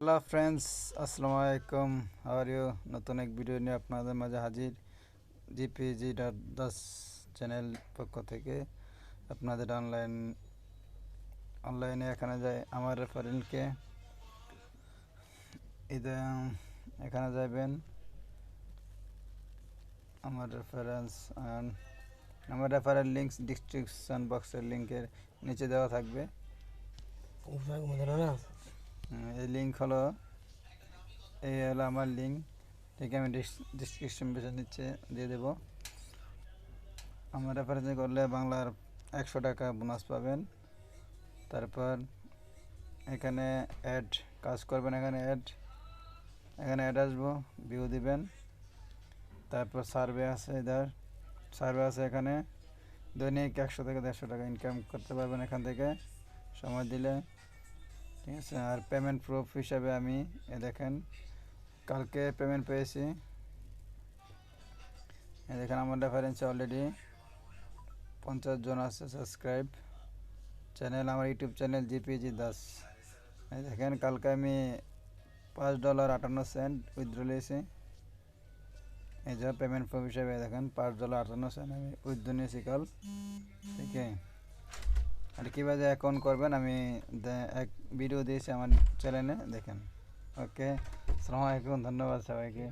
Hello friends, আসসালামু আলাইকুম। How are you? নতুন এক ভিডিও নিয়ে আপনাদের মাঝে হাজির। জিপিজি.10 চ্যানেল পক্ষ থেকে আপনাদের অনলাইনে এখানে যায় আমার রেফারেলকে এখানে যাবেন। আমার রেফারেল লিঙ্কস ডিসক্রিপশন বক্সের লিঙ্কের নিচে দেওয়া থাকবে। এই লিঙ্ক হলো আমার লিঙ্ক, ঠিক আমি ডিসক্রিপশন নিচে দিয়ে দেবো। আমার রেফারেন্স করলে বাংলার 100 টাকা বোনাস পাবেন। তারপর এখানে অ্যাড কাজ করবেন, এখানে অ্যাড আসবো, ভিউ দিবেন। তারপর সার্ভে আছে এখানে দৈনিক 100 থেকে 150 টাকা ইনকাম করতে পারবেন এখান থেকে সময় দিলে, ঠিক আছে। আর পেমেন্ট প্রুফ হিসাবে আমি দেখেন কালকে পেমেন্ট পেয়েছি। দেখেন আমার রেফারেন্সে অলরেডি 50 জন আছে সাবস্ক্রাইব চ্যানেল, আমার ইউটিউব চ্যানেল জিপিজি10। দেখেন কালকে আমি $5.58 উইথড্র নিয়েছি। এই যে পেমেন্ট প্রুফ হিসাবে দেখেন $5.58 আমি উইথড্র নিয়েছি কাল, ঠিক আছে। আর কীভাবে অ্যাকাউন্ট করবেন আমি এক ভিডিও দিয়েছি আমার চ্যানেলে, দেখেন। ওকে, আসসালামু আলাইকুম, ধন্যবাদ সবাইকে।